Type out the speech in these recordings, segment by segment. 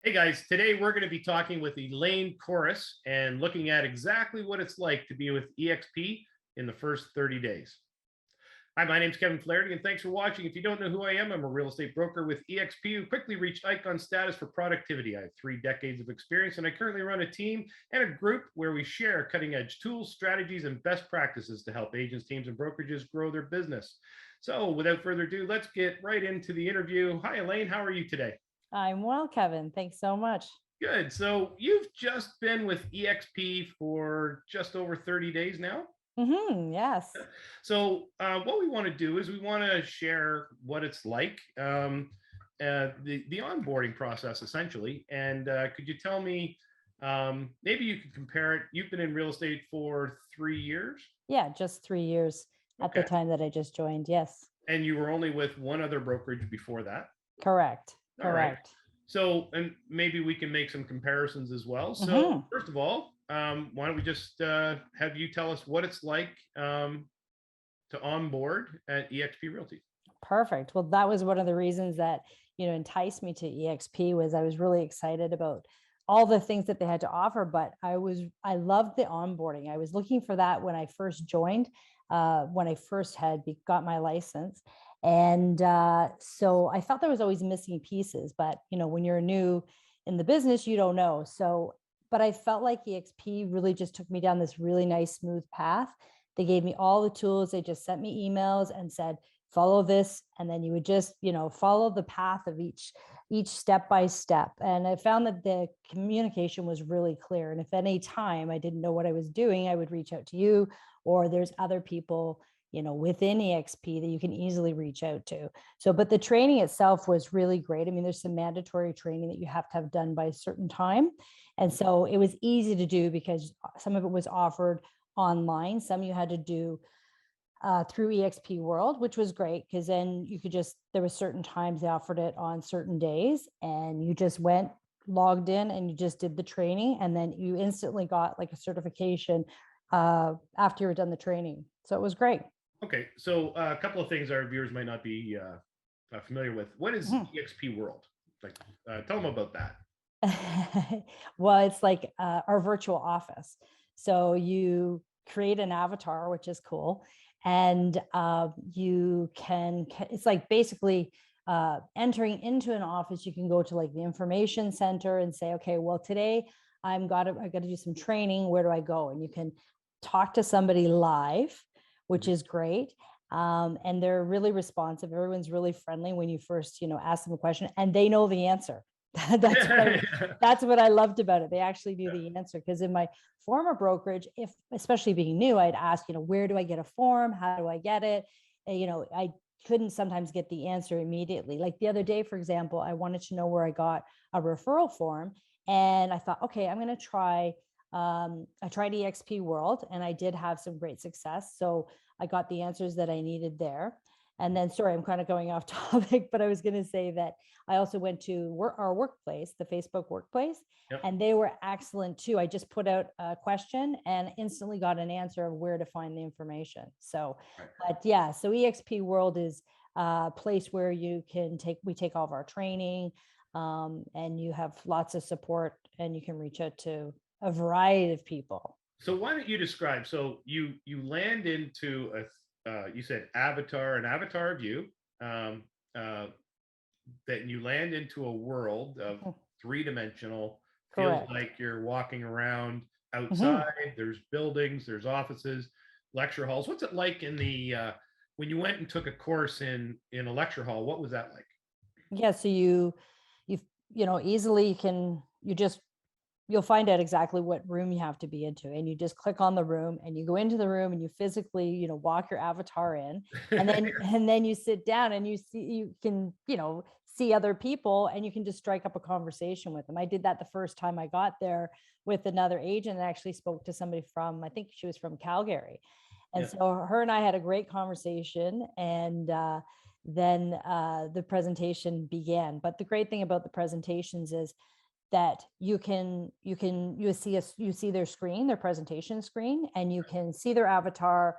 Hey guys, today we're going to be talking with Elaine Corris and looking at exactly what it's like to be with eXp in the first 30 days. Hi, my name's Kevin Flaherty, and thanks for watching. If you don't know who I am, I'm a real estate broker with eXp who quickly reached icon status for productivity. I have 3 decades of experience, and I currently run a team and a group where we share cutting edge tools, strategies, and best practices to help agents, teams, and brokerages grow their business. So without further ado, let's get right into the interview. Hi, Elaine. How are you today? I'm well, Kevin. Thanks so much. Good. So you've just been with eXp for just over 30 days now. Yes. So what we want to do is we want to share what it's like, the onboarding process essentially. And could you tell me, maybe you could compare it? You've been in real estate for 3 years. Yeah, just 3 years at the Okay. time that I just joined. Yes. And you were only with one other brokerage before that. Correct. All right. Correct. So, and maybe we can make some comparisons as well. So, hmm first of all, why don't we just have you tell us what it's like to onboard at eXp Realty? Perfect. Well, that was one of the reasons that, enticed me to EXP was I was really excited about all the things that they had to offer, but I loved the onboarding. I was looking for that when I first joined, when I first got my license. And so I felt there was always missing pieces, but when you're new in the business, you don't know. So, but I felt like EXP really just took me down this really nice, smooth path. They gave me all the tools. They just sent me emails and said, follow this, and then you would just follow the path of each step by step. And I found that the communication was really clear, and if any time I didn't know what I was doing, I would reach out to you, or there's other people within exp that you can easily reach out to. So, but the training itself was really great. I mean, there's some mandatory training that you have to have done by a certain time, and so it was easy to do because some of it was offered online, some you had to do through eXp World, which was great because then you could there was certain times they offered it on certain days, and you just went, logged in, and you just did the training, and then you instantly got like a certification after you were done the training. So it was great. Okay, so a couple of things our viewers might not be familiar with. What is eXp World? Like, tell them about that. Well, it's like our virtual office. So you create an avatar, which is cool. And it's like basically entering into an office. You can go to like the information center and say, okay, well, today I got to do some training. Where do I go? And you can talk to somebody live, which is great. And they're really responsive. Everyone's really friendly when you first, ask them a question, and they know the answer. That's what I loved about it. They actually knew the answer, because in my former brokerage, especially being new, I'd ask, where do I get a form? How do I get it? I couldn't sometimes get the answer immediately. Like the other day, for example, I wanted to know where I got a referral form, and I thought, okay, I'm going to try. I tried eXp World, and I did have some great success. So I got the answers that I needed there. And then, sorry, I'm kind of going off topic, but I was going to say that I also went to our workplace, the Facebook workplace, Yep. and they were excellent too. I just put out a question and instantly got an answer of where to find the information. So, but yeah, so eXp World is a place where we take all of our training, and you have lots of support, and you can reach out to a variety of people. So why don't you describe? So you land into you said an avatar of you, um, uh, that you land into a world of 3-dimensional. Feels Correct. like you're walking around outside. Mhm. There's buildings, there's offices, lecture halls. What's it like in the when you went and took a course in a lecture hall? What was that like? Yeah, so easily you'll find out exactly what room you have to be into, and you just click on the room and you go into the room and you physically walk your avatar in, and then you sit down and you can see other people, and you can just strike up a conversation with them. I did that the first time I got there with another agent, and actually spoke to somebody from, I think she was from Calgary, and Yeah. so her and I had a great conversation, and then the presentation began. But the great thing about the presentations is that you see their screen, their presentation screen, and you can see their avatar.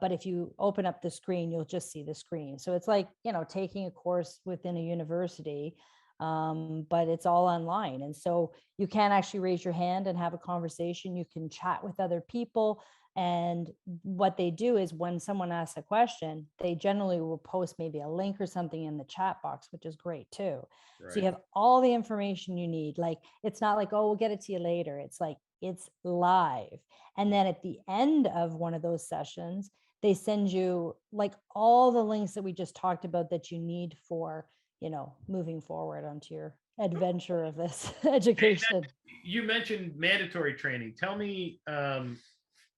But if you open up the screen, you'll just see the screen. So it's like taking a course within a university, but it's all online. And so you can actually raise your hand and have a conversation. You can chat with other people. And what they do is when someone asks a question, they generally will post maybe a link or something in the chat box, which is great too. So you Right. have all the information you need. Like, it's not like, oh, we'll get it to you later. It's like, it's live. And then at the end of one of those sessions, they send you like all the links that we just talked about that you need for, moving forward onto your adventure of this education. You mentioned mandatory training. Tell me,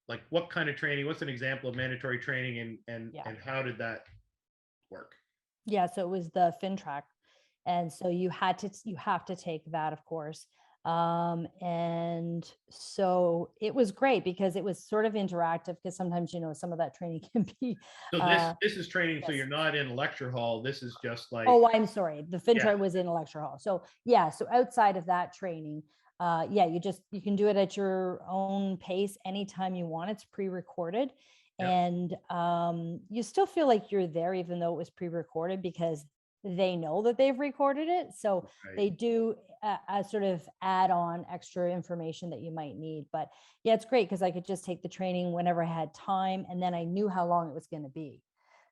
like what kind of training, what's an example of mandatory training, Yeah. and how did that work? Yeah. So it was the FinTrack. And so you have to take that, of course. And so it was great because it was sort of interactive, because sometimes, some of that training can be, So this is training. So yes. you're not in a lecture hall. This is just like, Oh, I'm sorry. The yeah. FinTrack was in a lecture hall. So yeah, so outside of that training, yeah, you can do it at your own pace anytime you want. It's pre-recorded. Yeah. And you still feel like you're there, even though it was pre-recorded, because they know that they've recorded it. So Right. they do a sort of add on extra information that you might need. But yeah, it's great because I could just take the training whenever I had time, and then I knew how long it was going to be.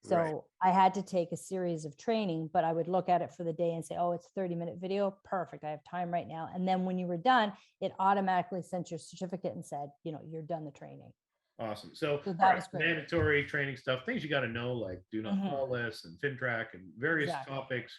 So Right. I had to take a series of training, but I would look at it for the day and say, oh, it's a 30-minute video. Perfect. I have time right now. And then when you were done, it automatically sent your certificate and said, you're done the training. Awesome. So So all that right, was great. mandatory training stuff, things you got to know, like do not Mhm. call lists and FinTrack and various Exactly. topics.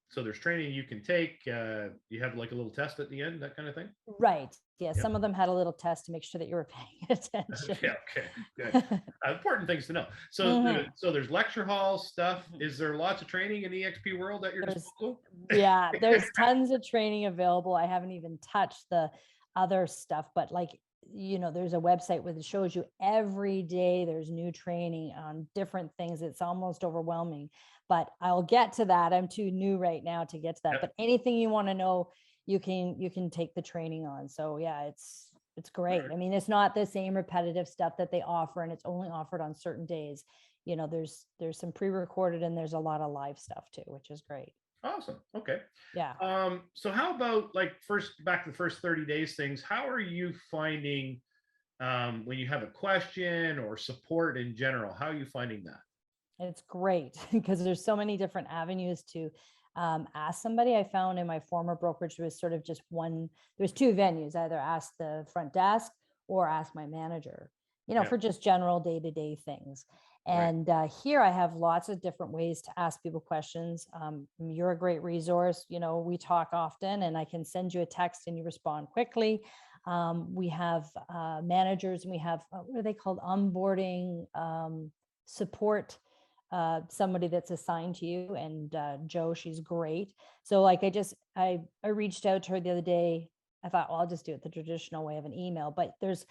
So there's training you can take. You have like a little test at the end, that kind of thing. Right. Yeah. Yep. Some of them had a little test to make sure that you were paying attention. Okay. Okay. Good. Important things to know. So, Mhm. so there's lecture hall stuff. Mhm. Is there lots of training in the eXp world at your disposal? Yeah, there's tons of training available. I haven't even touched the other stuff, but like, there's a website where it shows you every day there's new training on different things. It's almost overwhelming, but I'll get to that. I'm too new right now to get to that. Yep. But anything you want to know, you can take the training on. So yeah, it's great. Right. I mean, it's not the same repetitive stuff that they offer, and it's only offered on certain days. There's some pre-recorded, and there's a lot of live stuff too, which is great. Awesome. Okay. Yeah. So how about like back to the first 30 days things? How are you finding when you have a question or support in general? How are you finding that? It's great because there's so many different avenues to ask somebody. I found in my former brokerage, there was sort of just one, there's two venues, either ask the front desk or ask my manager, Yeah. for just general day-to-day things. Right. And here I have lots of different ways to ask people questions. You're a great resource. We talk often, and I can send you a text and you respond quickly. We have managers, and we have, what are they called? Onboarding support, somebody that's assigned to you, and Joe, she's great. So like I reached out to her the other day. I thought, well, I'll just do it the traditional way of an email, but there's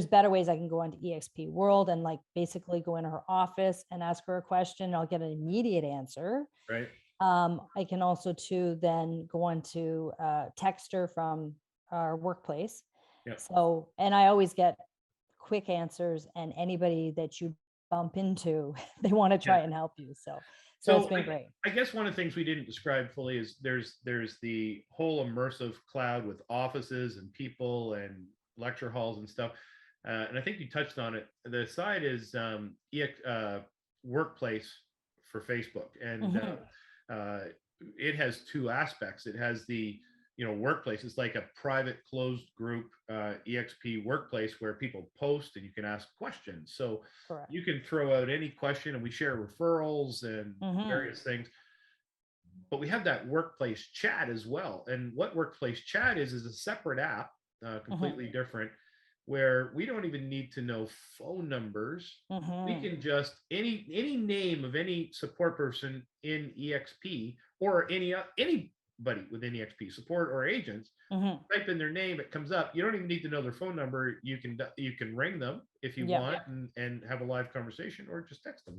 better ways. I can go onto eXp World and like basically go into her office and ask her a question. I'll get an immediate answer. Right. I can also too then go on to text her from our workplace. Yep. So, and I always get quick answers, and anybody that you bump into, they want to try and help you. So it's been great. I guess one of the things we didn't describe fully is there's the whole immersive cloud with offices and people and lecture halls and stuff. And I think you touched on it. The side is workplace for Facebook, and it has two aspects. It has the workplace. It's like a private closed group eXp workplace where people post and you can ask questions. So Correct. you can throw out any question, and we share referrals and various things. But we have that workplace chat as well. And what workplace chat is a separate app, completely different, where we don't even need to know phone numbers. We can just any name of any support person in eXp, or anybody within eXp support or agents, type in their name, it comes up. You don't even need to know their phone number. You can ring them if you want and have a live conversation, or just text them.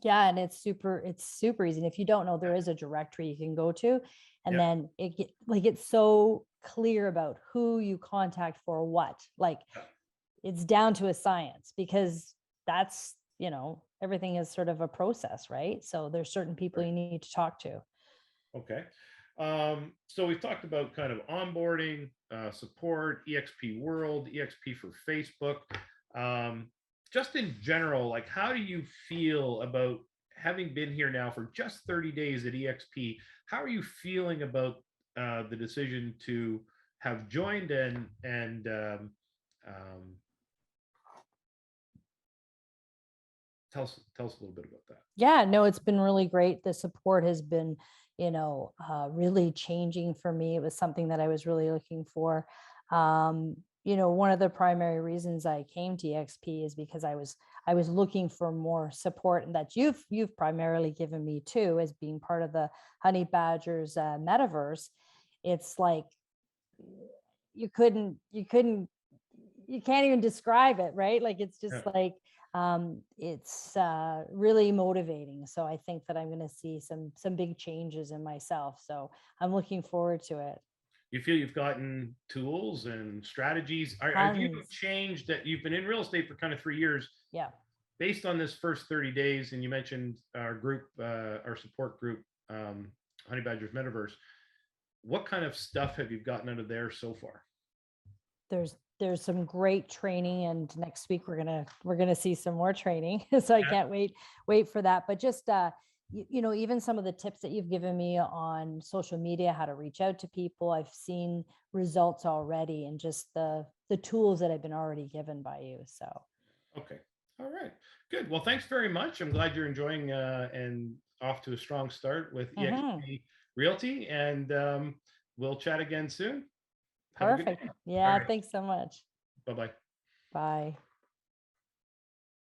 Yeah, and it's super easy. And if you don't know, there is a directory you can go to, and then it's so clear about who you contact for what. Like it's down to a science, because that's, everything is sort of a process, right? So there's certain people you need to talk to. Okay. So we've talked about kind of onboarding, support, eXp World, eXp for Facebook. Just in general, like, how do you feel about having been here now for just 30 days at eXp? How are you feeling about the decision to have joined and tell us a little bit about that. Yeah, no, it's been really great. The support has been, really changing for me. It was something that I was really looking for. One of the primary reasons I came to EXP is because I was looking for more support, and that you've primarily given me too, as being part of the Honey Badgers metaverse. It's like you can't even describe it, right? Like, it's just Yeah. like it's really motivating. So I think that I'm going to see some big changes in myself, so I'm looking forward to it. You feel you've gotten tools and strategies? Have you Tons. changed that? You've been in real estate for kind of 3 years. Yeah. Based on this first 30 days, and you mentioned our group, our support group, Honey Badgers Metaverse. What kind of stuff have you gotten out of there so far? There's some great training, and next week we're gonna see some more training. So I can't wait for that. But just even some of the tips that you've given me on social media, how to reach out to people, I've seen results already, and just the tools that I've been already given by you. So Okay. All right. Good. Well, thanks very much. I'm glad you're enjoying and off to a strong start with eXp Realty, and we'll chat again soon. Have a good perfect. day. All Yeah, right. thanks so much. Bye-bye. Bye.